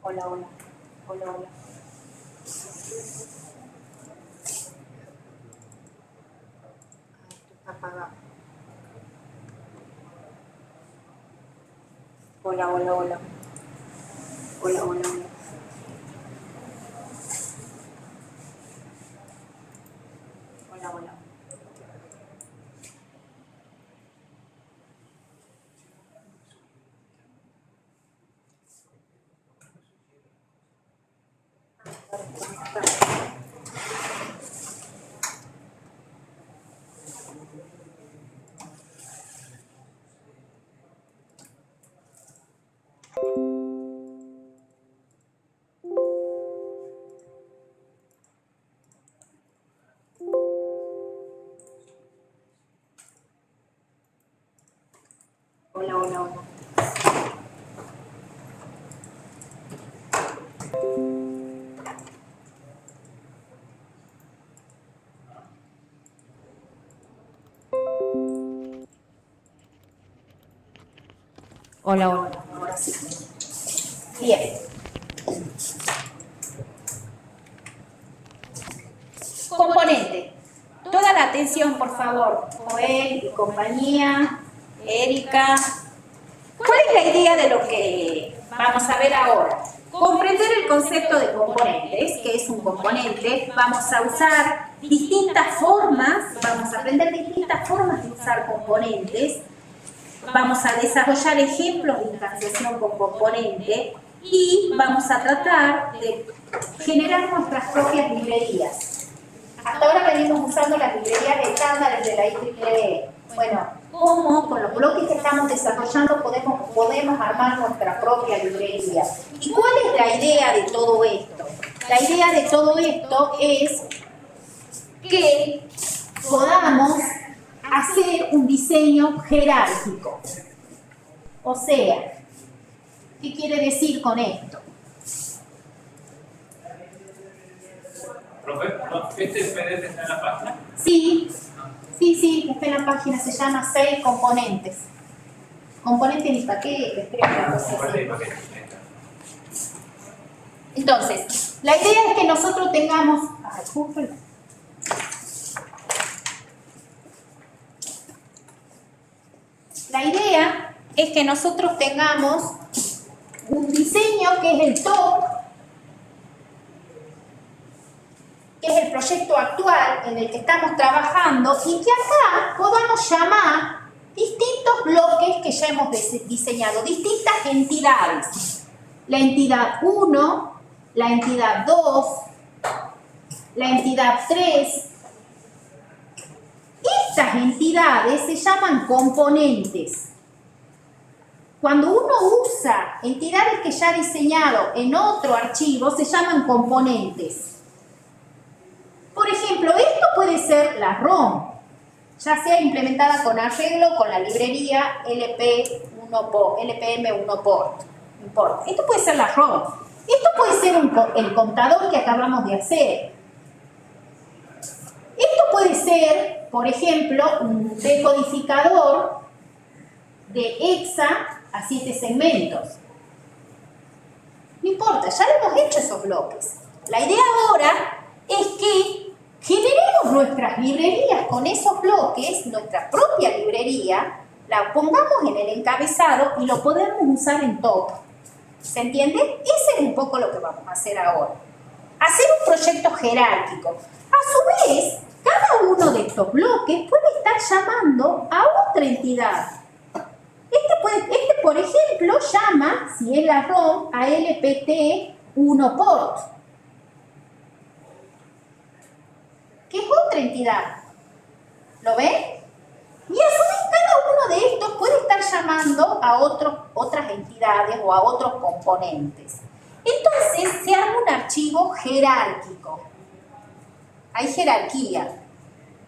Hola, hola. Hola, hola. Esto está apagado. Hola, hola, hola. Hola, hola, hola. Hola, hola. Hola, hola, hola. Hola, hola. Ahora sí. Bien. Componente. Toda la atención, por favor. Joel y compañía. Erika. ¿Cuál es la idea de lo que vamos a ver ahora? Comprender el concepto de componentes, que es un componente. Vamos a usar distintas formas, vamos a aprender distintas formas de usar componentes. Vamos a desarrollar ejemplos de instanciación con componente y vamos a tratar de generar nuestras propias librerías. Hasta ahora venimos usando las librerías estándares de la IEEE. Bueno, ¿cómo con los bloques que estamos desarrollando podemos armar nuestra propia librería? ¿Y cuál es la idea de todo esto? La idea de todo esto es que podamos hacer un diseño jerárquico. O sea, ¿qué quiere decir con esto? Profe, ¿este PDF está en la página? Sí, está en la página, se llama 6 componentes. Componentes y paquetes, creo que algo así. Entonces, la idea es que nosotros tengamos... Ay, justo el- La idea es que nosotros tengamos un diseño que es el top, que es el proyecto actual en el que estamos trabajando, y que acá podamos llamar distintos bloques que ya hemos diseñado, distintas entidades. La entidad 1, la entidad 2, la entidad 3. Estas entidades se llaman componentes. Cuando uno usa entidades que ya ha diseñado en otro archivo, se llaman componentes. Por ejemplo, esto puede ser la ROM, ya sea implementada con arreglo con la librería LPM1port. Esto puede ser la ROM. Esto puede ser el contador que acabamos de hacer. Esto puede ser, por ejemplo, un decodificador de hexa a 7 segmentos. No importa, ya lo hemos hecho esos bloques. La idea ahora es que generemos nuestras librerías con esos bloques, nuestra propia librería, la pongamos en el encabezado y lo podemos usar en top. ¿Se entiende? Ese es un poco lo que vamos a hacer ahora. Hacer un proyecto jerárquico. A su vez, cada uno de estos bloques puede estar llamando a otra entidad. Este, por ejemplo, llama, si es la ROM, a LPT1port, que es otra entidad. ¿Lo ven? Y a su vez, cada uno de estos puede estar llamando a otras entidades o a otros componentes. Entonces, se arma un archivo jerárquico. Hay jerarquía.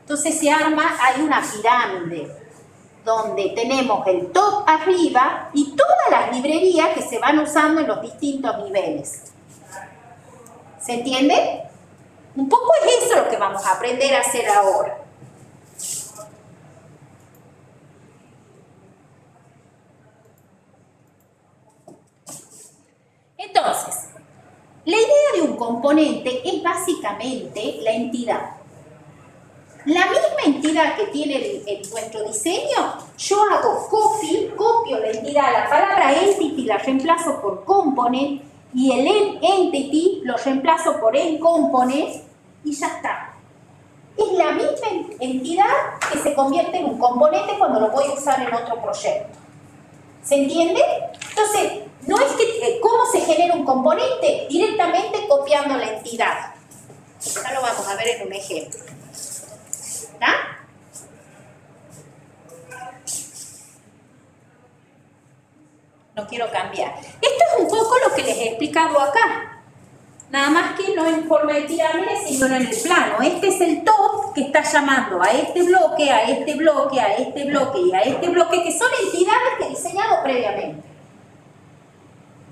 Entonces, hay una pirámide donde tenemos el top arriba y todas las librerías que se van usando en los distintos niveles. ¿Se entiende? Un poco es eso lo que vamos a aprender a hacer ahora. Entonces, componente es básicamente la entidad. La misma entidad que tiene nuestro diseño, yo hago copio la entidad, la palabra entity la reemplazo por component y el entity lo reemplazo por component y ya está. Es la misma entidad que se convierte en un componente cuando lo voy a usar en otro proyecto. ¿Se entiende? Entonces, no es que cómo se genera un componente directamente copiando la entidad. Ya lo vamos a ver en un ejemplo. ¿Está? No quiero cambiar. Esto es un poco lo que les he explicado acá. Nada más que no en forma de pirámide, sino en el plano. Este es el top que está llamando a este bloque, a este bloque, a este bloque y a este bloque, que son entidades que he diseñado previamente.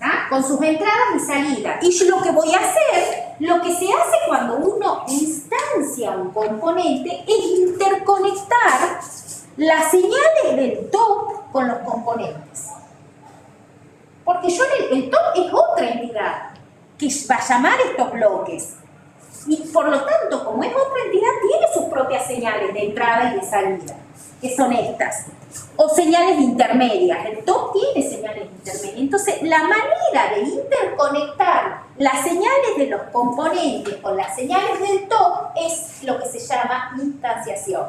¿Ah? Con sus entradas y salidas. Y yo lo que voy a hacer, lo que se hace cuando uno instancia un componente, es interconectar las señales del top con los componentes. Porque yo el top es otra entidad que va a llamar estos bloques. Y por lo tanto, como es otra entidad, tiene sus propias señales de entrada y de salida, que son estas. O señales intermedias. El top tiene señales intermedias. Entonces, la manera de interconectar las señales de los componentes con las señales del top es lo que se llama instanciación.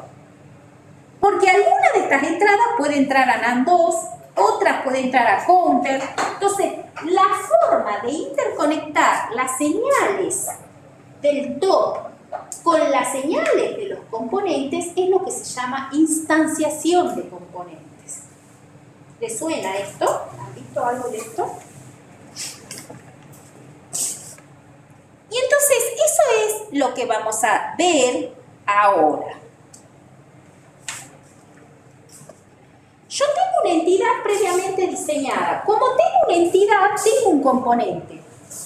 Porque alguna de estas entradas puede entrar a NAND 2, otras puede entrar a counter. Entonces, la forma de interconectar las señales del top con las señales de los componentes es lo que se llama instanciación de componentes. ¿Les suena esto? ¿Han visto algo de esto? Y entonces, eso es lo que vamos a ver ahora. Yo tengo una entidad previamente diseñada. Como tengo una entidad, tengo un componente.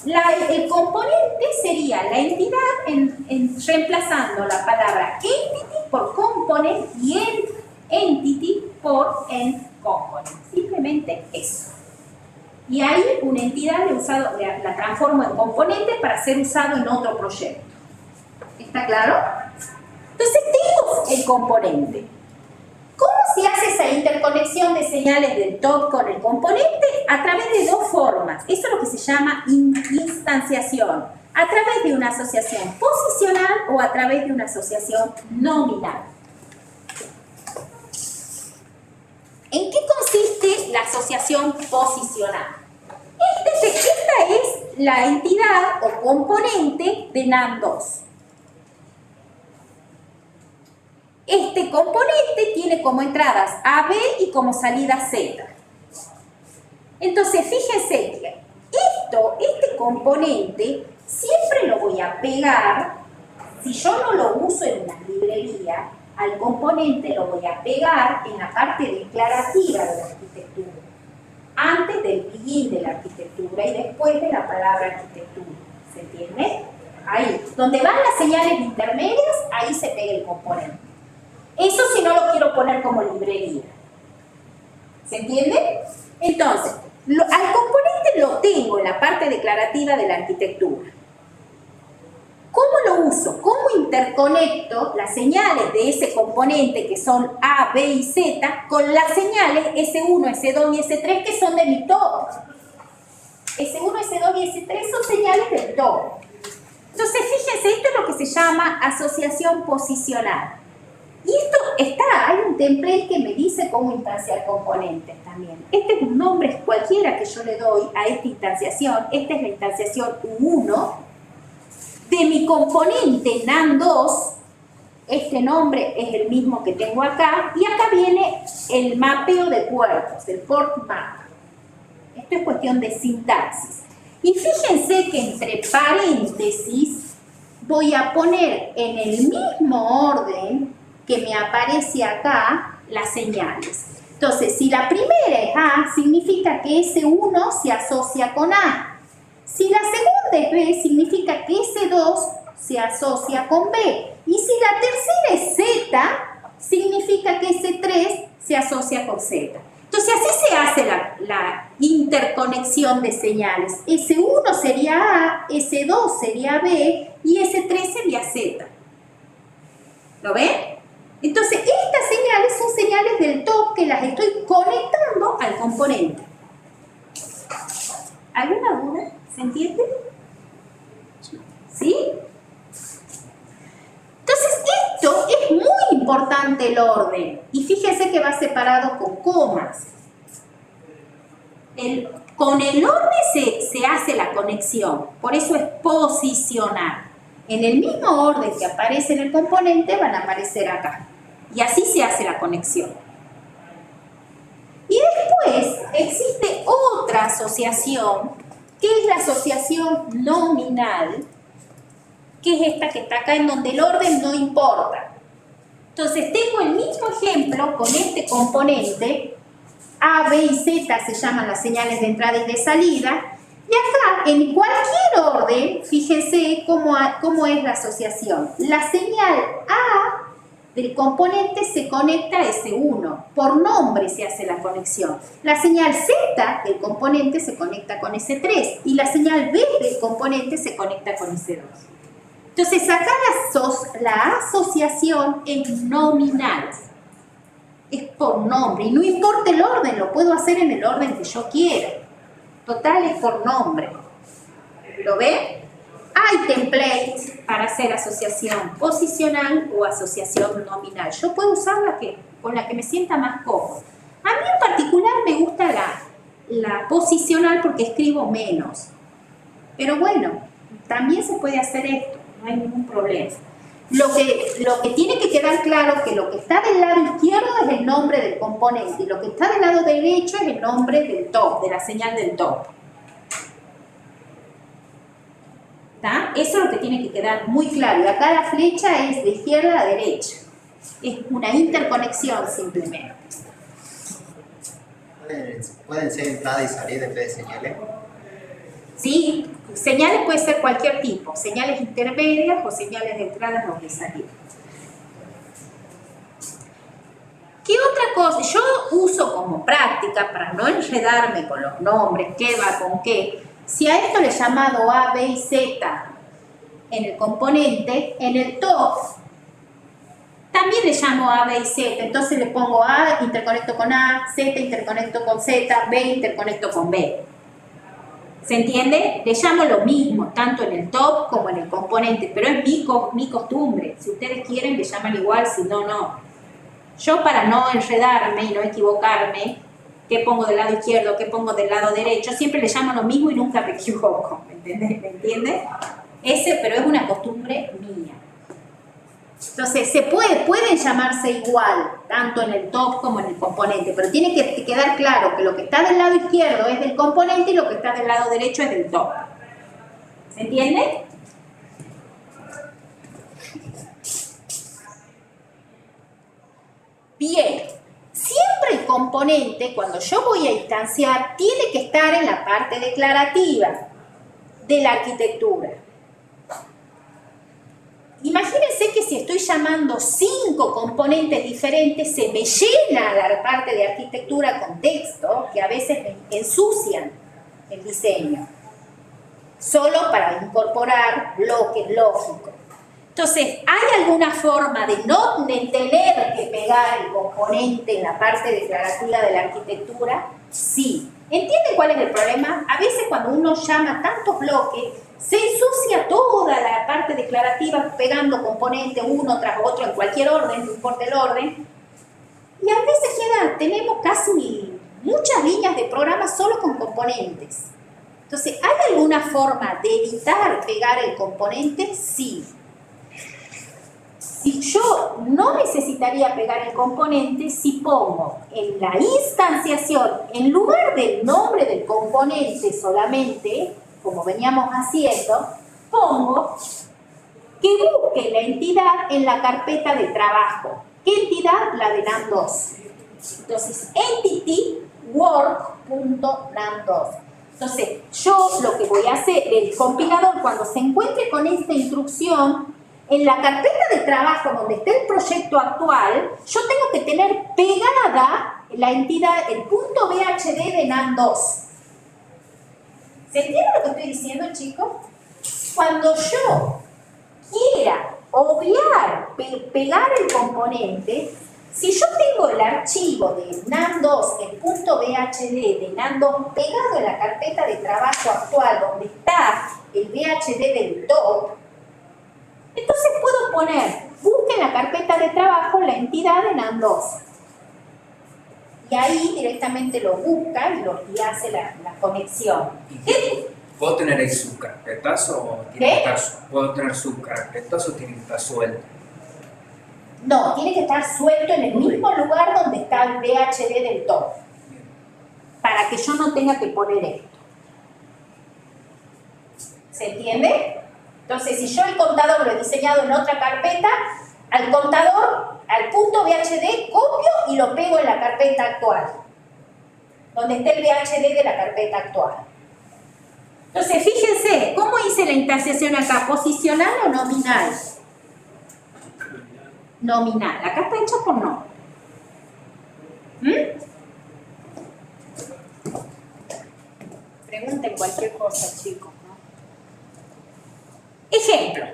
El componente sería la entidad reemplazando la palabra entity por component y entity por component. Simplemente eso. Y ahí una entidad la transformo en componente para ser usado en otro proyecto. ¿Está claro? Entonces tengo el componente. ¿Cómo se hace esa interconexión de señales del top con el componente? A través de dos formas. Eso es lo que se llama instanciación. A través de una asociación posicional o a través de una asociación nominal. ¿En qué consiste la asociación posicional? Esta es la entidad o componente de NAND 2. Este componente tiene como entradas A, B y como salida Z. Entonces, fíjense que este componente siempre lo voy a pegar, si yo no lo uso en una librería, al componente lo voy a pegar en la parte declarativa de la arquitectura, antes del begin de la arquitectura y después de la palabra arquitectura. ¿Se entiende? Ahí, donde van las señales intermedias, ahí se pega el componente. Eso si no lo quiero poner como librería. ¿Se entiende? Entonces, al componente lo tengo en la parte declarativa de la arquitectura. ¿Cómo lo uso? ¿Cómo interconecto las señales de ese componente que son A, B y Z con las señales S1, S2 y S3 que son de mi top? S1, S2 y S3 son señales del top. Entonces, fíjense, esto es lo que se llama asociación posicional. Y esto hay un template que me dice cómo instanciar componentes también. Este es un nombre cualquiera que yo le doy a esta instanciación. Esta es la instanciación U1 de mi componente NAND 2. Este nombre es el mismo que tengo acá. Y acá viene el mapeo de puertos, el port map. Esto es cuestión de sintaxis. Y fíjense que entre paréntesis voy a poner en el mismo orden que me aparece acá las señales. Entonces, si la primera es A, significa que S1 se asocia con A. Si la segunda es B, significa que S2 se asocia con B. Y si la tercera es Z, significa que S3 se asocia con Z. Entonces, así se hace la interconexión de señales. S1 sería A, S2 sería B y S3 sería Z. ¿Lo ven? Entonces, estas señales son señales del top que las estoy conectando al componente. ¿Alguna duda? ¿Se entiende? ¿Sí? Entonces, esto es muy importante el orden. Y fíjense que va separado con comas. Con el orden se hace la conexión. Por eso es posicionar. En el mismo orden que aparece en el componente van a aparecer acá. Y así se hace la conexión. Y después existe otra asociación, que es la asociación nominal, que es esta que está acá, en donde el orden no importa. Entonces tengo el mismo ejemplo con este componente, A, B y Z se llaman las señales de entrada y de salida, y acá, en cualquier orden, fíjense cómo es la asociación. La señal A del componente se conecta a S1, por nombre se hace la conexión. La señal Z del componente se conecta con S3 y la señal B del componente se conecta con S2. Entonces acá la asociación es nominal, es por nombre y no importa el orden, lo puedo hacer en el orden que yo quiera. Total es por nombre. ¿Lo ven? Hay templates para hacer asociación posicional o asociación nominal. Yo puedo usar con la que me sienta más cómodo. A mí en particular me gusta la posicional porque escribo menos. Pero bueno, también se puede hacer esto, no hay ningún problema. Lo que tiene que quedar claro es que lo que está del lado izquierdo es el nombre del componente y lo que está del lado derecho es el nombre del top, de la señal del top. ¿Está? Eso es lo que tiene que quedar muy claro. Y acá la flecha es de izquierda a derecha. Es una interconexión simplemente. ¿Pueden ser entrada y salida en vez de señales? Sí, señales puede ser cualquier tipo, señales intermedias o señales de entrada o de salida. ¿Qué otra cosa? Yo uso como práctica, para no enredarme con los nombres, qué va con qué, si a esto le he llamado A, B y Z en el componente, en el top, también le llamo A, B y Z, entonces le pongo A, interconecto con A, Z, interconecto con Z, B, interconecto con B. ¿Se entiende? Le llamo lo mismo, tanto en el top como en el componente, pero es mi costumbre. Si ustedes quieren, le llaman igual, si no, no. Yo, para no enredarme y no equivocarme, qué pongo del lado izquierdo, qué pongo del lado derecho, siempre le llamo lo mismo y nunca me equivoco, ¿me entiendes? Pero es una costumbre mía. Entonces, pueden llamarse igual, tanto en el top como en el componente, pero tiene que quedar claro que lo que está del lado izquierdo es del componente y lo que está del lado derecho es del top. ¿Se entiende? Bien, siempre el componente, cuando yo voy a instanciar, tiene que estar en la parte declarativa de la arquitectura. Imagínense que si estoy llamando 5 componentes diferentes, se me llena la parte de arquitectura con texto, que a veces me ensucian el diseño, solo para incorporar bloques lógicos. Entonces, ¿hay alguna forma de no tener que pegar el componente en la parte declarativa de la arquitectura? Sí. ¿Entienden cuál es el problema? A veces cuando uno llama tantos bloques, se ensucia toda la parte declarativa pegando componentes uno tras otro en cualquier orden, no importa el orden. Y a veces tenemos casi muchas líneas de programa solo con componentes. Entonces, ¿hay alguna forma de evitar pegar el componente? Sí. Si yo no necesitaría pegar el componente, si pongo en la instanciación, en lugar del nombre del componente solamente, como veníamos haciendo, pongo que busque la entidad en la carpeta de trabajo. ¿Qué entidad? La de NAM2. Entonces, entity work.nam2. Entonces, yo lo que voy a hacer, el compilador, cuando se encuentre con esta instrucción, en la carpeta de trabajo donde está el proyecto actual, yo tengo que tener pegada la entidad, el punto BHD de NAND2. ¿Se entiende lo que estoy diciendo, chicos? Cuando yo quiera obviar, pegar el componente, si yo tengo el archivo de NAND2, el punto BHD de NAND2 pegado en la carpeta de trabajo actual donde está el BHD del top, entonces puedo poner, busque en la carpeta de trabajo la entidad de NAND2. Y ahí directamente lo busca y hace la conexión. ¿Qué? ¿Puedo tener ahí subcarpetas o tiene que estar, puedo tener subcarpetas o tiene que estar suelto? No, tiene que estar suelto en el mismo lugar donde está el BHD del top. Para que yo no tenga que poner esto. ¿Se entiende? Entonces, si yo el contador lo he diseñado en otra carpeta, al contador, al punto BHD, copio y lo pego en la carpeta actual. Donde esté el BHD de la carpeta actual. Entonces, fíjense, ¿cómo hice la intercesión acá? ¿Posicional o nominal? Nominal. Acá está hecho por nombre. Pregunten cualquier cosa, chicos, ¿no? Ejemplo.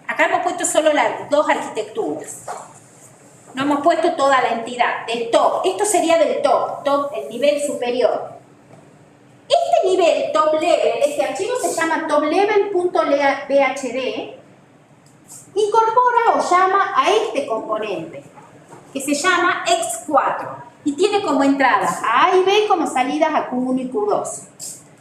Acá hemos puesto solo las dos arquitecturas. No hemos puesto toda la entidad del top. Esto sería del top, el nivel superior. Este nivel, top level, este archivo se llama toplevel.bhd, incorpora o llama a este componente, que se llama X4, y tiene como entradas a A y B como salidas a Q1 y Q2.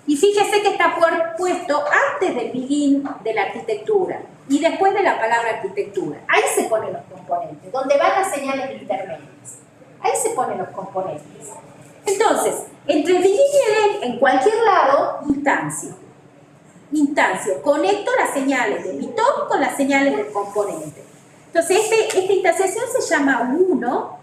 Y fíjese que está puesto antes del begin de la arquitectura y después de la palabra arquitectura. Ahí se ponen los componentes, donde van las señales intermedias. Ahí se ponen los componentes. Entonces, entre el begin y el end, en cualquier lado, instancio. Conecto las señales de mi top con las señales del componente. Entonces, esta intercesión se llama 1.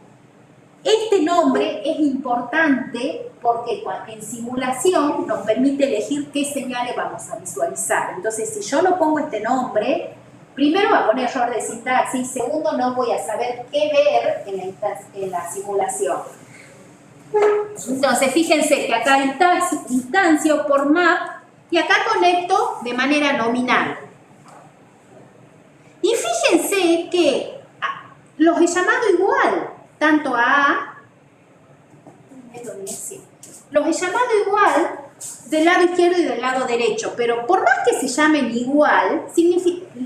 Este nombre es importante porque en simulación nos permite elegir qué señales vamos a visualizar. Entonces, si yo no pongo este nombre, primero va a poner error de sintaxis, segundo no voy a saber qué ver en la simulación. Entonces, fíjense que acá instancio por map y acá conecto de manera nominal. Y fíjense que los he llamado igual, tanto a los he llamado igual del lado izquierdo y del lado derecho, pero por más que se llamen igual,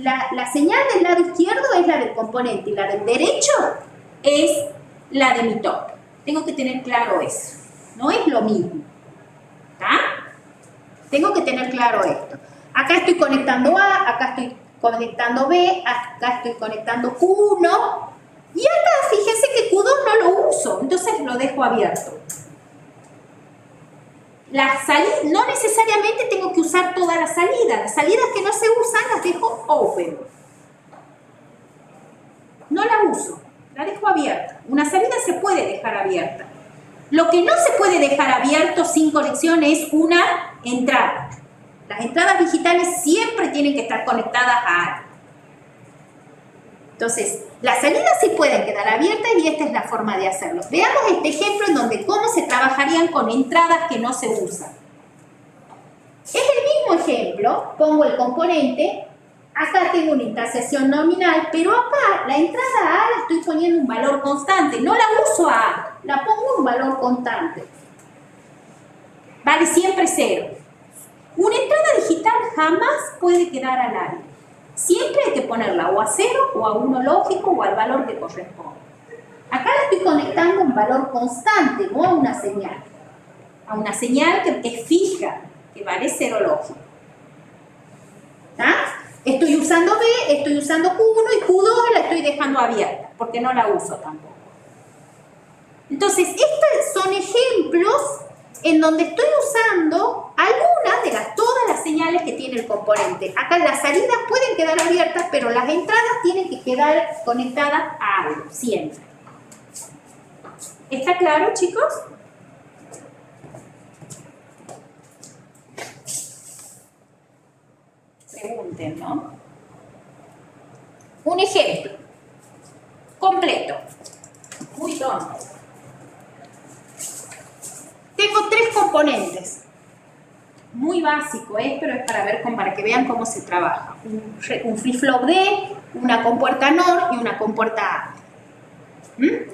la señal del lado izquierdo es la del componente y la del derecho es la de mi top. Tengo que tener claro eso, no es lo mismo. ¿Está? Tengo que tener claro esto. Acá estoy conectando A, acá estoy conectando B, acá estoy conectando Q1 y acá fíjense que Q2 no lo uso, entonces lo dejo abierto. No necesariamente tengo que usar toda la salida. Las salidas que no se usan las dejo open. No la uso, la dejo abierta. Una salida se puede dejar abierta. Lo que no se puede dejar abierto sin conexión es una entrada. Las entradas digitales siempre tienen que estar conectadas a algo. Entonces, las salidas sí pueden quedar abiertas y esta es la forma de hacerlo. Veamos este ejemplo en donde cómo se trabajarían con entradas que no se usan. Es el mismo ejemplo, pongo el componente, acá tengo una intercesión nominal, pero acá la entrada a A la estoy poniendo un valor constante, no la uso a A, la pongo un valor constante. Vale siempre 0. Una entrada digital jamás puede quedar al aire. Siempre hay que ponerla o a 0 o a 1 lógico o al valor que corresponde. Acá la estoy conectando a un valor constante, no a una señal. A una señal que es fija, que vale 0 lógico. ¿Está? Estoy usando B, estoy usando Q1 y Q2 la estoy dejando abierta, porque no la uso tampoco. Entonces, estos son ejemplos en donde estoy usando algunas de todas las señales que tiene el componente. Acá las salidas pueden quedar abiertas, pero las entradas tienen que quedar conectadas a algo, siempre. ¿Está claro, chicos? Pregunten, ¿no? Un ejemplo completo. Muy tonto. componentes. Muy básico, pero es para que vean cómo se trabaja. Un flip-flop D, una compuerta NOR y una compuerta AND.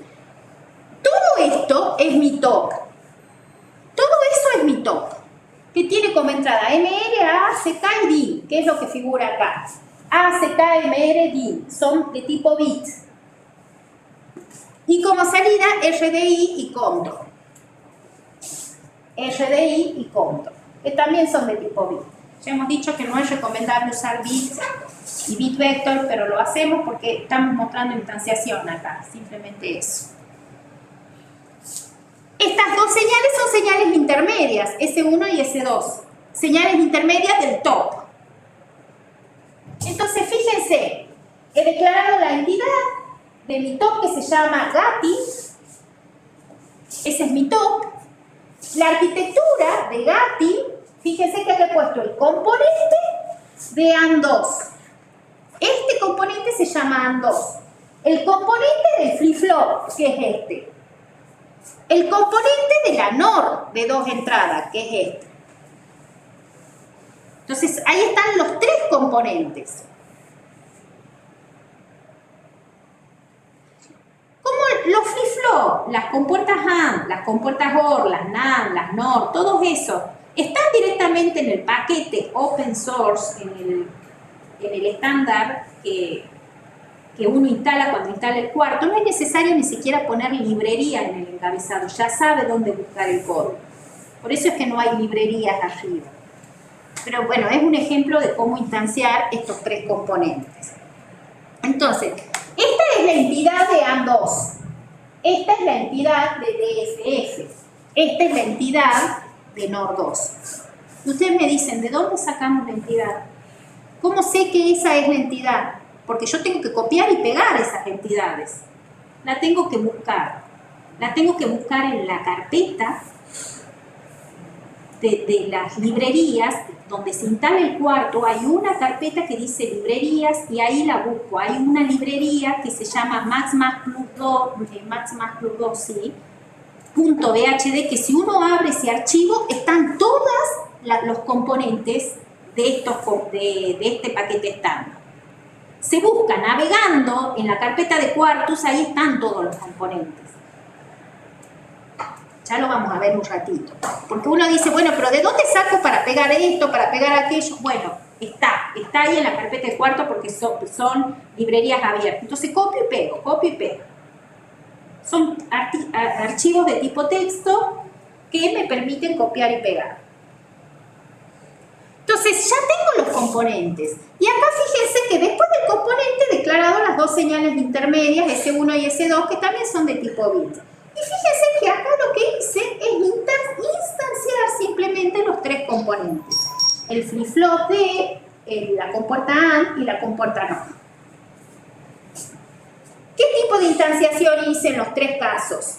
Todo esto es mi top. Todo eso es mi top. Que tiene como entrada MR, A, CK y DIN, que es lo que figura acá. A, CK, MR, DIN, son de tipo bit. Y como salida, RDI y control. RDI y control, que también son de tipo bit. Ya hemos dicho que no es recomendable usar bit y bit vector, pero lo hacemos porque estamos mostrando instanciación acá, simplemente eso. Estas dos señales son señales intermedias, S1 y S2, señales intermedias del top. Entonces, fíjense, he declarado la entidad de mi top que se llama GATI, ese es mi top. La arquitectura de GATI, fíjense que he puesto el componente de AND2. Este componente se llama AND2. El componente del flip-flop, que es este. El componente de la NOR de 2 entradas, que es este. Entonces, ahí están los 3 componentes. Como los flip-flop, las compuertas AND, las compuertas OR, las NAND, las NOR, todos esos, están directamente en el paquete open source, en el estándar que uno instala cuando instala el cuarto. No es necesario ni siquiera poner librería en el encabezado, ya sabe dónde buscar el código. Por eso es que no hay librerías arriba. Pero bueno, es un ejemplo de cómo instanciar estos 3 componentes. Entonces, esta es la entidad de AND2. Esta es la entidad de DFF. Esta es la entidad de NOR2. Y ustedes me dicen, ¿de dónde sacamos la entidad? ¿Cómo sé que esa es la entidad? Porque yo tengo que copiar y pegar esas entidades. La tengo que buscar. La tengo que buscar en la carpeta de las librerías, donde se instala el cuarto. Hay una carpeta que dice librerías y ahí la busco. Hay una librería que se llama max+2, sí, .bhd, que si uno abre ese archivo están todos los componentes de este paquete estándar. Se busca navegando en la carpeta de cuartos, ahí están todos los componentes. Ya lo vamos a ver un ratito. Porque uno dice, bueno, pero ¿de dónde saco para pegar esto, para pegar aquello? Bueno, está ahí en la carpeta de cuarto porque son librerías abiertas. Entonces copio y pego. Son archivos de tipo texto que me permiten copiar y pegar. Entonces ya tengo los componentes. Y acá fíjense que después del componente he declarado las 2 señales intermedias, S1 y S2, que también son de tipo bit. Y fíjense que acá lo que hice es instanciar simplemente los 3 componentes. El flip-flop de la compuerta AND y la compuerta NOR. ¿Qué tipo de instanciación hice en los 3 casos?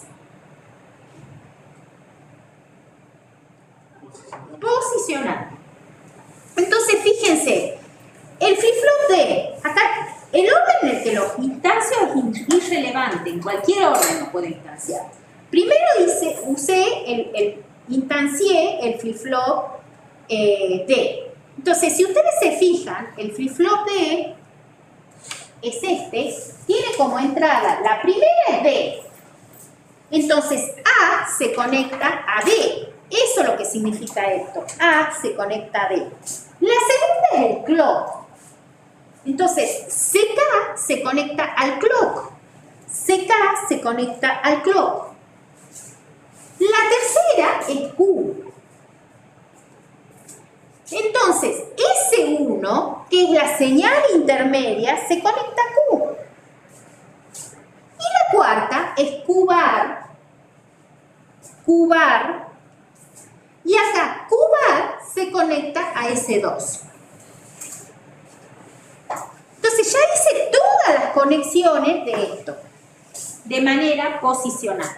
Posicionar. Entonces, fíjense, el flip-flop de, acá, el orden en el que los instancio es irrelevante, en cualquier orden lo puedo instanciar. Primero instancié el flip-flop D. Entonces, si ustedes se fijan, el flip-flop D es este, tiene como entrada, la primera es D. Entonces, A se conecta a D. Eso es lo que significa esto. A se conecta a D. La segunda es el clock. Entonces, CK se conecta al clock. CK se conecta al clock. La tercera es Q. Entonces, S1, que es la señal intermedia, se conecta a Q. Y la cuarta es Q bar. Y acá Q bar se conecta a S2. Entonces ya hice todas las conexiones de esto, de manera posicional.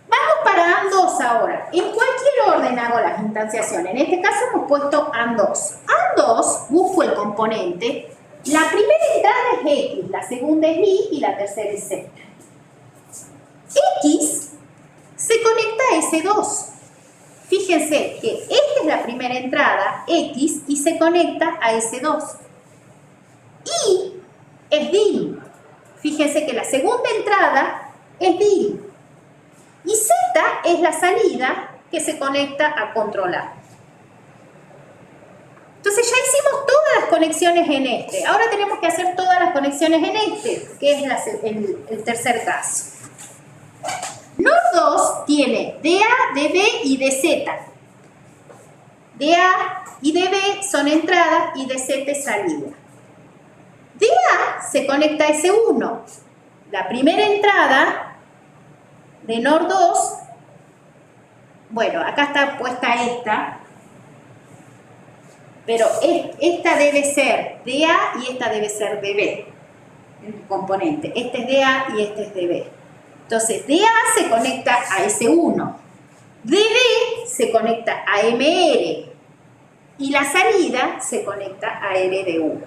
Vamos para AND2 ahora. En cualquier orden hago las instanciaciones. En este caso hemos puesto AND2. AND2, busco el componente. La primera entrada es X, la segunda es Y y la tercera es Z. X se conecta a S2. Fíjense que esta es la primera entrada, X, y se conecta a S2. Y es DIN. Fíjense que la segunda entrada es DIN. Y Z es la salida que se conecta a controlar. Entonces ya hicimos todas las conexiones en este. Ahora tenemos que hacer todas las conexiones en este, que es el tercer caso. NOR 2 tiene DA, DB y DZ. DA y DB son entrada y DZ es salida. DA se conecta a S1. La primera entrada de NOR 2, bueno, acá está puesta esta, pero esta debe ser DA y esta debe ser DB, el componente. Este es DA y este es DB. Entonces, DA se conecta a S1, DB se conecta a MR y la salida se conecta a LD1,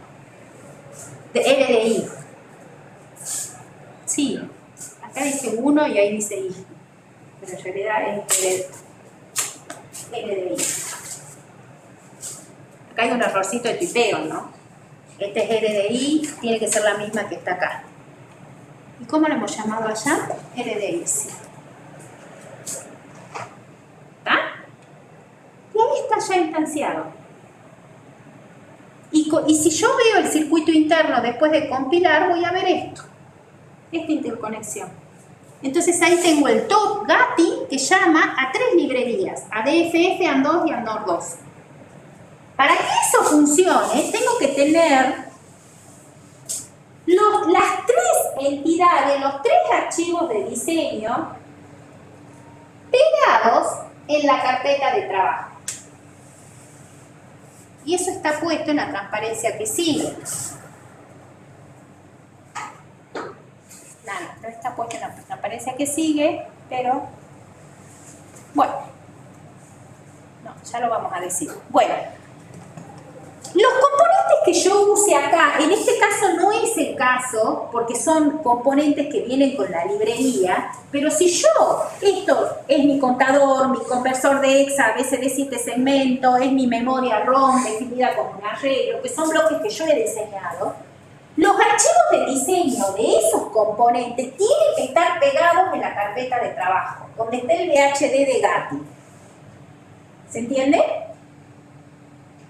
LDI. Sí, acá dice 1 y ahí dice I, pero en realidad es LDI. Acá hay un errorcito de tipeo, ¿no? Este es LDI, tiene que ser la misma que está acá. ¿Y cómo lo hemos llamado allá? LDI, sí. ¿Está? Y ahí está ya instanciado. Y si yo veo el circuito interno después de compilar, voy a ver esto. Esta interconexión. Entonces ahí tengo el top GATI que llama a 3 librerías, a DFF, AND2 y AND2. Para que eso funcione, tengo que tener las 3 entidades, los 3 archivos de diseño pegados en la carpeta de trabajo. Y eso está puesto en la transparencia que sigue. No está puesto en la transparencia que sigue, pero bueno, no, ya lo vamos a decir. Bueno, los componentes que yo use acá, en este caso no es el caso, porque son componentes que vienen con la librería, pero si yo, esto es mi contador, mi conversor de hexa, BCD 7 segmentos, es mi memoria ROM definida como un arreglo, que son bloques que yo he diseñado, los archivos de diseño de esos componentes tienen que estar pegados en la carpeta de trabajo, donde esté el VHD de GATI. ¿Se entiende?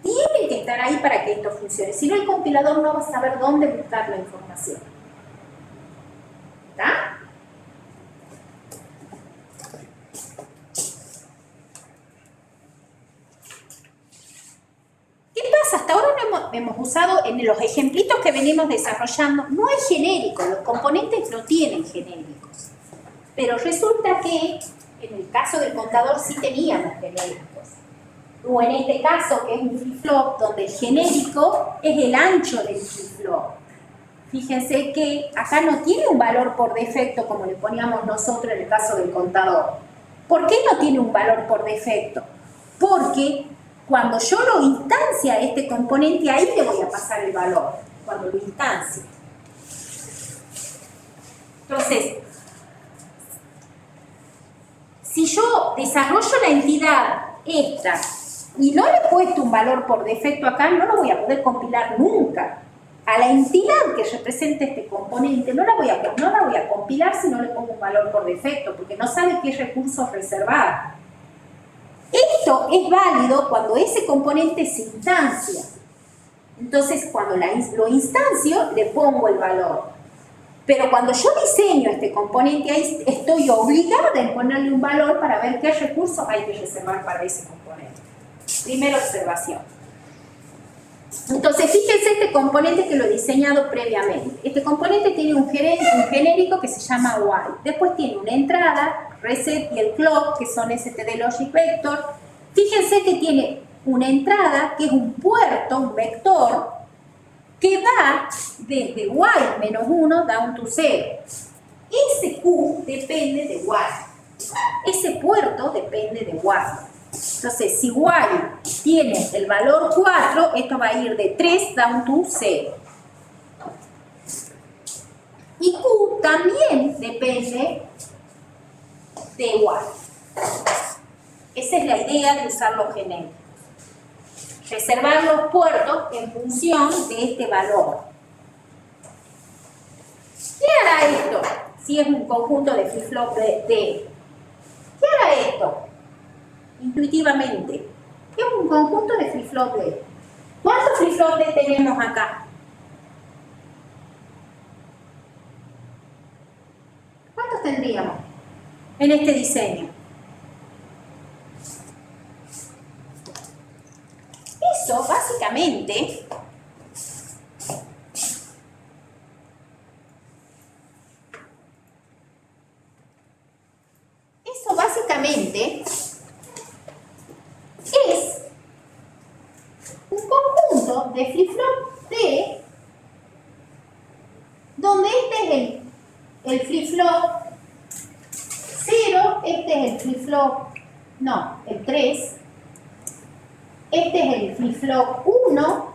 Tienen que estar ahí para que esto funcione. Si no, el compilador no va a saber dónde buscar la información. ¿Está? ¿Qué pasa? Hasta ahora no hemos usado en los ejemplitos que venimos desarrollando, no hay genéricos, los componentes no tienen genéricos. Pero resulta que en el caso del contador sí teníamos genéricos. O en este caso, que es un flip-flop, donde el genérico es el ancho del flip-flop. Fíjense que acá no tiene un valor por defecto como le poníamos nosotros en el caso del contador. ¿Por qué no tiene un valor por defecto? Porque cuando yo lo instancia a este componente, ahí le voy a pasar el valor, cuando lo instancie. Entonces, si yo desarrollo la entidad esta, y no le he puesto un valor por defecto acá, no lo voy a poder compilar nunca. A la entidad que represente este componente no la voy a compilar si no le pongo un valor por defecto, porque no sabe qué recursos reservar. Esto es válido cuando ese componente se instancia. Entonces, cuando lo instancio, le pongo el valor. Pero cuando yo diseño este componente, ahí estoy obligada a ponerle un valor para ver qué recursos hay que reservar para ese componente. Primera observación. Entonces, fíjense este componente que lo he diseñado previamente. Este componente tiene un genérico que se llama Y. Después tiene una entrada, reset y el clock, que son std logic vector. Fíjense que tiene una entrada que es un puerto, un vector, que va desde Y-1 down to 0. Ese Q depende de Y. Ese puerto depende de Y. Entonces, si Y tiene el valor 4, esto va a ir de 3 down to 0. Y Q también depende de igual. Esa es la idea de usar los genéricos. Reservar los puertos en función de este valor. ¿Qué hará esto si es un conjunto de flip-flop de D? ¿Qué hará esto? Intuitivamente. Es un conjunto de flip-flop D. ¿Cuántos flip-flop D tenemos acá? ¿Cuántos tendríamos en este diseño? Eso básicamente es un conjunto de flip-flop D donde este es el flip-flop 0, este es el flip-flop, no, el 3, este es el flip-flop 1,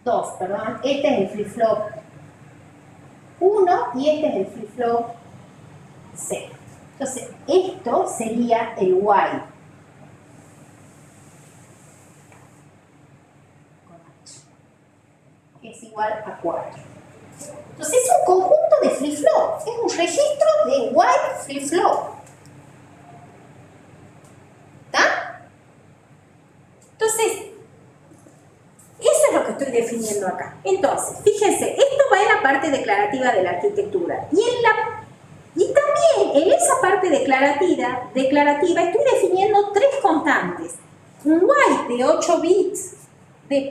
2, perdón, este es el flip-flop 1 y este es el flip-flop 0. Entonces, esto sería el Y. Que es igual a 4. Entonces, es un conjunto de flip-flop. Es un registro de Y flip-flop. ¿Está? Entonces, eso es lo que estoy definiendo acá. Entonces, fíjense, esto va en la parte declarativa de la arquitectura. Y también en esa parte declarativa estoy definiendo tres constantes. Un Y de 8 bits, un Y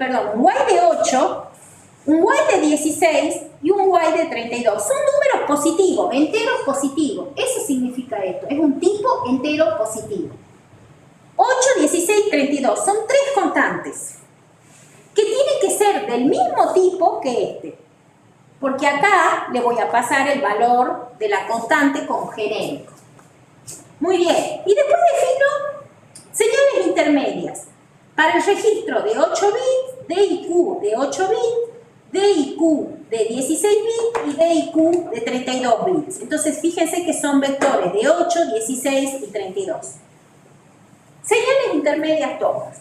de 8, un Y de 16 y un Y de 32. Son números positivos, enteros positivos. Eso significa esto, es un tipo entero positivo. 8, 16 y 32 son tres constantes que tienen que ser del mismo tipo que este. Porque acá le voy a pasar el valor de la constante como genérico. Muy bien. Y después defino señales intermedias. Para el registro de 8 bits, D y Q de 8 bits, D y Q de 16 bits y D y Q de 32 bits. Entonces, fíjense que son vectores de 8, 16 y 32. Señales intermedias todas.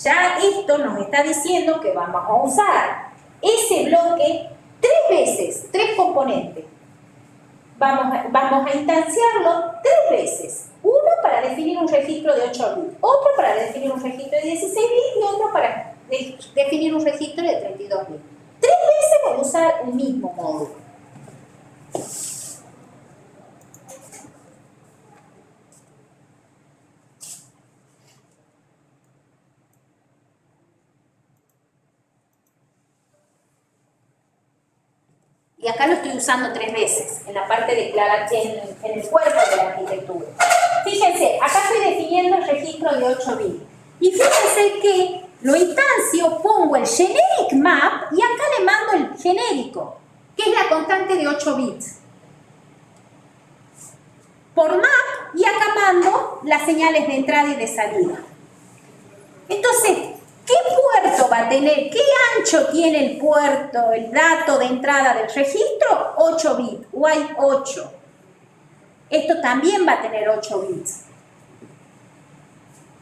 Ya esto nos está diciendo que vamos a usar ese bloque 3 veces, 3 componentes. Vamos a instanciarlo 3 veces. Uno para definir un registro de 8 bits, otro para definir un registro de 16 bits y otro para definir un registro de 32 bits. 3 veces voy a usar el mismo módulo. Y acá lo estoy usando 3 veces, en la parte declarativa, en el cuerpo de la arquitectura. Fíjense, acá estoy definiendo el registro de 8 bits. Y fíjense que lo instancio, pongo el generic map y acá le mando el genérico, que es la constante de 8 bits. Por map, y acá mando las señales de entrada y de salida. Entonces, ¿qué puerto va a tener? ¿Qué ancho tiene el puerto, el dato de entrada del registro? 8 bits, Y8. Esto también va a tener 8 bits.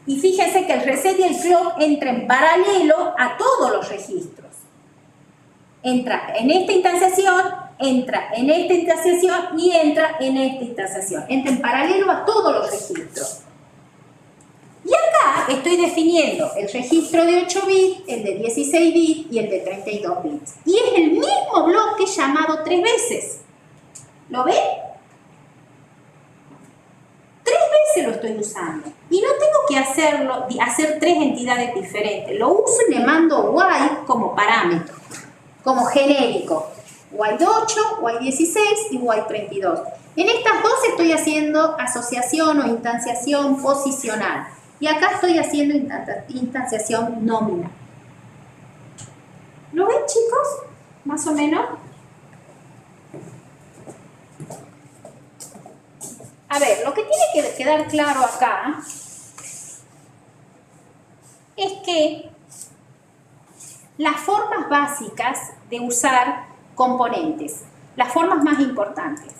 Y fíjense que el reset y el clock entran en paralelo a todos los registros. Entra en esta instanciación, entra en esta instanciación y entra en esta instanciación. Entra en paralelo a todos los registros. Y acá estoy definiendo el registro de 8 bits, el de 16 bits y el de 32 bits. Y es el mismo bloque llamado 3 veces. ¿Lo ven? 3 veces lo estoy usando. Y no tengo que hacer 3 entidades diferentes. Lo uso y le mando Y como parámetro, como genérico. Y de 8, Y 16 y Y 32. En estas dos estoy haciendo asociación o instanciación posicional. Y acá estoy haciendo instanciación nominal. ¿Lo ven, chicos? Más o menos. A ver, lo que tiene que quedar claro acá es que las formas básicas de usar componentes. las formas más importantes.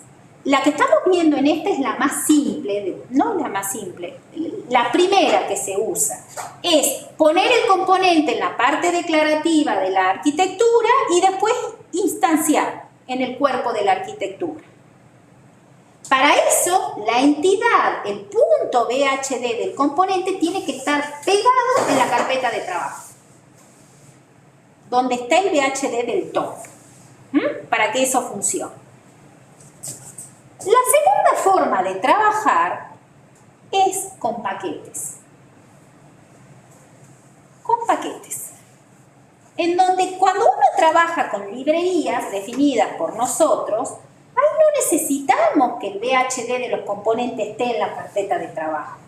La que estamos viendo en esta es la más simple, no la más simple, la primera que se usa. Es poner el componente en la parte declarativa de la arquitectura y después instanciar en el cuerpo de la arquitectura. Para eso, la entidad, el punto VHD del componente tiene que estar pegado en la carpeta de trabajo, donde está el VHD del todo, para que eso funcione. La segunda forma de trabajar es con paquetes. Con paquetes. En donde cuando uno trabaja con librerías definidas por nosotros, ahí no necesitamos que el VHD de los componentes esté en la carpeta de trabajo.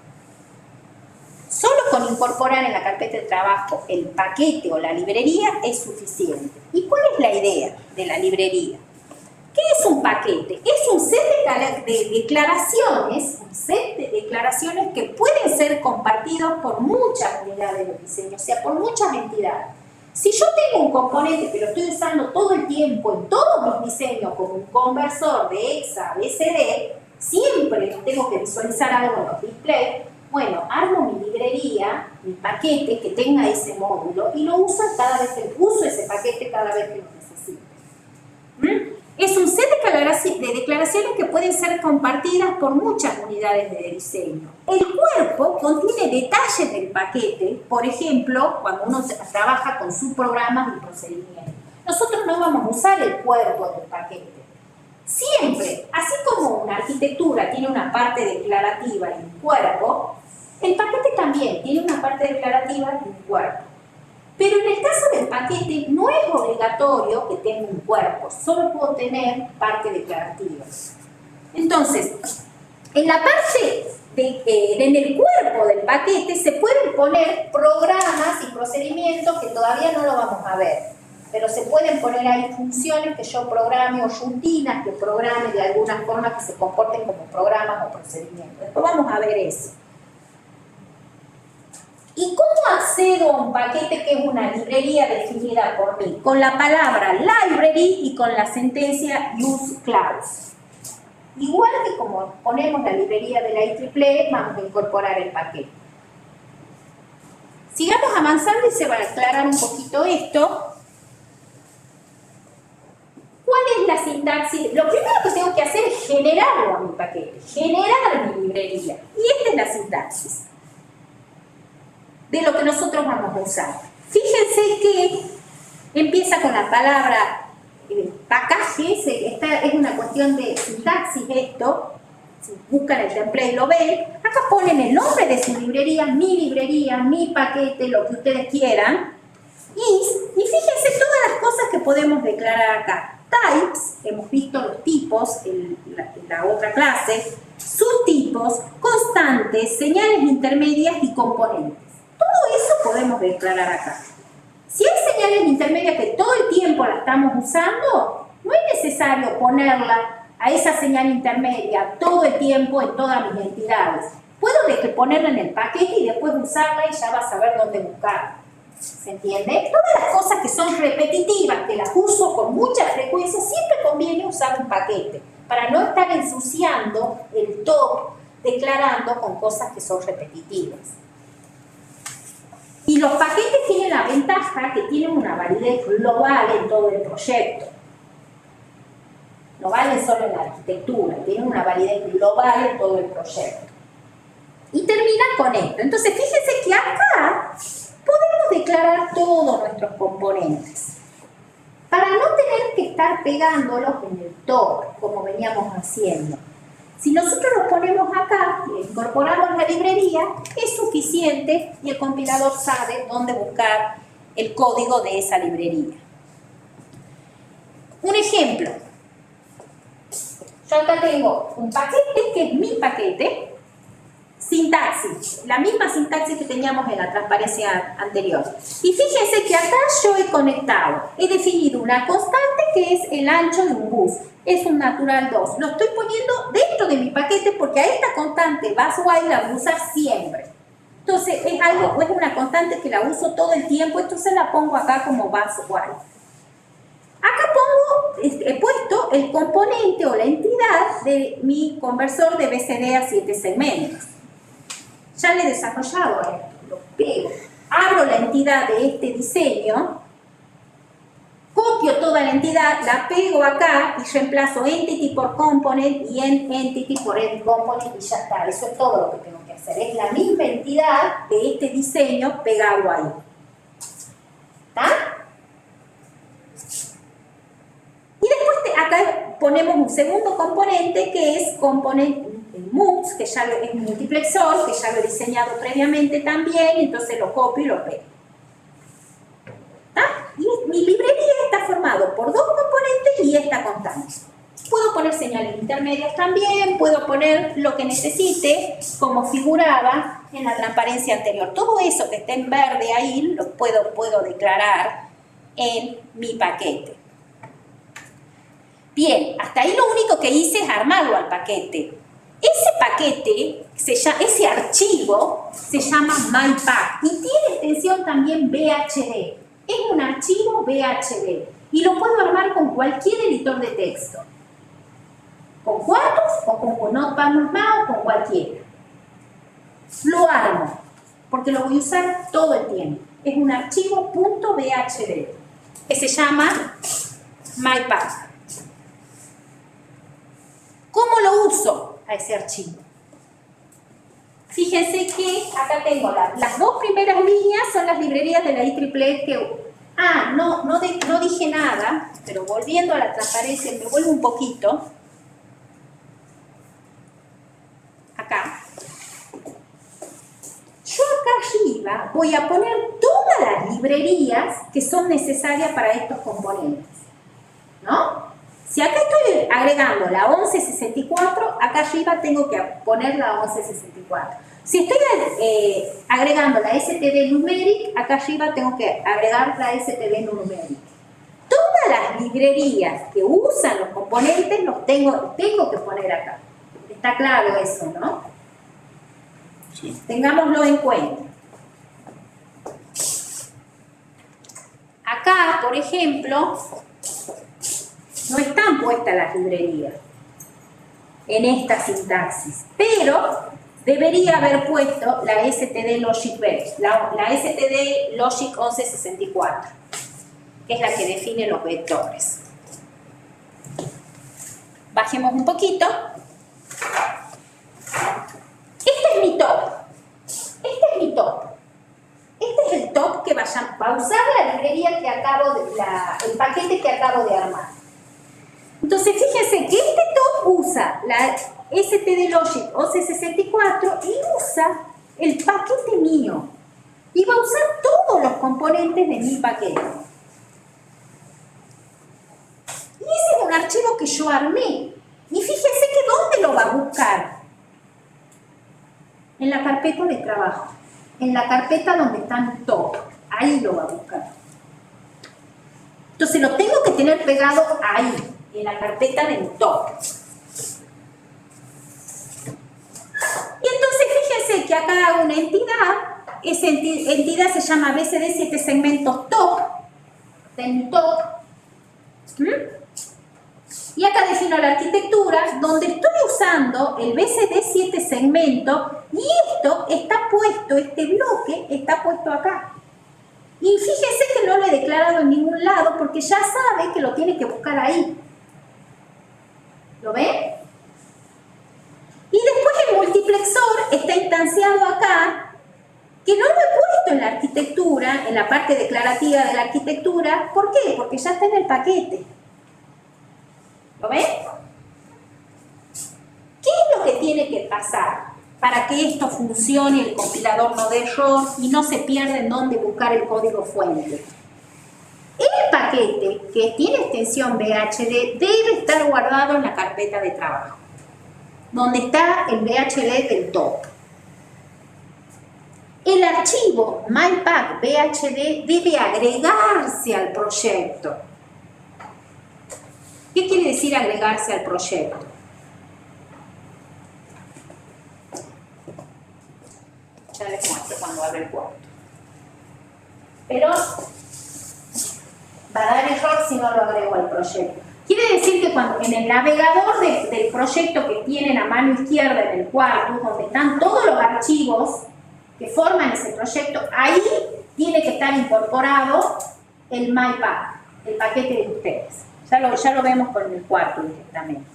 Solo con incorporar en la carpeta de trabajo el paquete o la librería es suficiente. ¿Y cuál es la idea de la librería? ¿Qué es un paquete? Es un set de declaraciones, que pueden ser compartidos por muchas unidades de diseño, o sea, por muchas entidades. Si yo tengo un componente que lo estoy usando todo el tiempo en todos mis diseños como un conversor de EXA, BCD, siempre tengo que visualizar algo en los displays, bueno, armo mi librería, mi paquete que tenga ese módulo y lo uso cada vez que uso ese paquete cada vez que lo necesito. Es un set de declaraciones que pueden ser compartidas por muchas unidades de diseño. El cuerpo contiene detalles del paquete, por ejemplo, cuando uno trabaja con subprogramas y procedimientos. Nosotros no vamos a usar el cuerpo del paquete. Siempre, así como una arquitectura tiene una parte declarativa y un cuerpo, el paquete también tiene una parte declarativa y un cuerpo. Pero en el caso del paquete no es obligatorio que tenga un cuerpo, solo puedo tener parte declarativa. Entonces, en la parte en el cuerpo del paquete se pueden poner programas y procedimientos que todavía no lo vamos a ver, pero se pueden poner ahí funciones que yo programe o rutinas que programe de alguna forma que se comporten como programas o procedimientos. Después vamos a ver eso. ¿Y cómo accedo a un paquete que es una librería definida por mí? Con la palabra library y con la sentencia use clause. Igual que como ponemos la librería de la IEEE, vamos a incorporar el paquete. Sigamos avanzando y se va a aclarar un poquito esto. ¿Cuál es la sintaxis? Lo primero que tengo que hacer es generarlo a mi paquete, generar mi librería. Y esta es la sintaxis de lo que nosotros vamos a usar. Fíjense que empieza con la palabra package, esta es una cuestión de sintaxis esto, si buscan el template lo ven, acá ponen el nombre de su librería, mi paquete, lo que ustedes quieran, y fíjense todas las cosas que podemos declarar acá. Types, hemos visto los tipos en la otra clase, subtipos, constantes, señales intermedias y componentes. Todo eso podemos declarar acá. Si hay señales intermedias que todo el tiempo la estamos usando, no es necesario ponerla a esa señal intermedia todo el tiempo en todas mis entidades. Puedo ponerla en el paquete y después usarla y ya vas a saber dónde buscarla. ¿Se entiende? Todas las cosas que son repetitivas, que las uso con mucha frecuencia, siempre conviene usar un paquete para no estar ensuciando el top declarando con cosas que son repetitivas. Y los paquetes tienen la ventaja que tienen una validez global en todo el proyecto. No valen solo en la arquitectura, tienen una validez global en todo el proyecto. Y termina con esto. Entonces, fíjense que acá podemos declarar todos nuestros componentes. Para no tener que estar pegándolos en el top, como veníamos haciendo. Si nosotros los ponemos acá y incorporamos la librería, es suficiente y el compilador sabe dónde buscar el código de esa librería. Un ejemplo. Yo acá tengo un paquete que es mi paquete, sintaxis, la misma sintaxis que teníamos en la transparencia anterior. Y fíjense que acá yo he conectado, he definido una constante que es el ancho de un bus. Es un natural 2. Lo estoy poniendo dentro de mi paquete porque a esta constante busWhile la voy a usar siempre. Entonces es una constante que la uso todo el tiempo, entonces la pongo acá como busWhile. Acá pongo he puesto el componente o la entidad de mi conversor de BCD a 7 segmentos. Ya le he desarrollado esto, lo pego. Abro la entidad de este diseño, copio toda la entidad, la pego acá y reemplazo entity por component y entity por end component y ya está. Eso es todo lo que tengo que hacer. Es la misma entidad de este diseño pegado ahí. ¿Está? Y después acá ponemos un segundo componente que es component MUX, que ya es un multiplexor, que ya lo he diseñado previamente también, entonces lo copio y lo pego. ¿Está? Y mi librería está formado por dos componentes y esta constante. Puedo poner señales intermedias también, puedo poner lo que necesite, como figuraba en la transparencia anterior. Todo eso que está en verde ahí lo puedo declarar en mi paquete. Bien, hasta ahí lo único que hice es armarlo al paquete. Ese paquete, ese archivo, se llama MyPack y tiene extensión también VHD. Es un archivo VHD y lo puedo armar con cualquier editor de texto. Con Quarkus o con Notepad++ o con cualquiera. Lo armo, porque lo voy a usar todo el tiempo. Es un archivo .vhd que se llama MyPack. ¿Cómo lo uso a ese archivo? Fíjense que acá tengo las dos primeras líneas son las librerías de la IEEE que... no dije nada, pero volviendo a la transparencia, me vuelvo un poquito. Acá. Yo acá arriba voy a poner todas las librerías que son necesarias para estos componentes. ¿No? Si acá estoy agregando la 1164, acá arriba tengo que poner la 1164. Si estoy agregando la std numeric, acá arriba tengo que agregar la std numeric. Todas las librerías que usan los componentes los tengo que poner acá. Está claro eso, ¿no? Sí. Tengámoslo en cuenta. Acá, por ejemplo, no están puestas las librerías en esta sintaxis, pero debería haber puesto la std logic la std logic 1164, que es la que define los vectores. Bajemos un poquito. Este es mi top. Este es mi top. Este es el top que va a usar la librería que el paquete que acabo de armar. Entonces, fíjense que este top usa la std logic 1164 y usa el paquete mío. Y va a usar todos los componentes de mi paquete. Y ese es un archivo que yo armé. Y fíjense que ¿dónde lo va a buscar? En la carpeta de trabajo. En la carpeta donde están top. Ahí lo va a buscar. Entonces lo tengo que tener pegado ahí, en la carpeta del top. Y entonces fíjense que acá hago una entidad. Esa entidad se llama BCD 7 segmentos top. Del top. Y acá defino la arquitectura donde estoy usando el BCD 7 segmentos y esto está puesto, este bloque está puesto acá. Y fíjense que no lo he declarado en ningún lado porque ya sabe que lo tiene que buscar ahí. ¿Lo ven? Y después el multiplexor está instanciado acá, que no lo he puesto en la arquitectura, en la parte declarativa de la arquitectura. ¿Por qué? Porque ya está en el paquete. ¿Lo ven? ¿Qué es lo que tiene que pasar para que esto funcione, el compilador no dé error y no se pierda en dónde buscar el código fuente? El paquete que tiene extensión VHD debe estar guardado en la carpeta de trabajo, donde está el VHD del top. El archivo MyPack VHD debe agregarse al proyecto. ¿Qué quiere decir agregarse al proyecto? Ya les muestro cuando abra el cuarto. Pero va a dar error si no lo agrego al proyecto. Quiere decir que cuando en el navegador del proyecto que tienen a mano izquierda en el cuarto, donde están todos los archivos que forman ese proyecto, ahí tiene que estar incorporado el MyPack, el paquete de ustedes. Ya lo vemos con el cuarto directamente.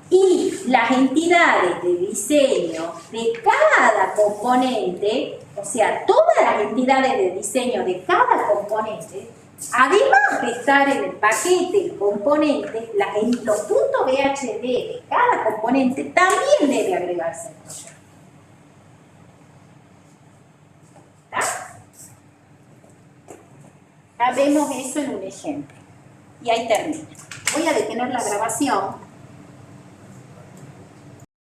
Y las entidades de diseño de cada componente, o sea, todas las entidades de diseño de cada componente, además de estar en el paquete, el componente, los puntos VHD de cada componente también debe agregarse al proyecto. ¿Está? Ya vemos eso en un ejemplo. Y ahí termina. Voy a detener la grabación.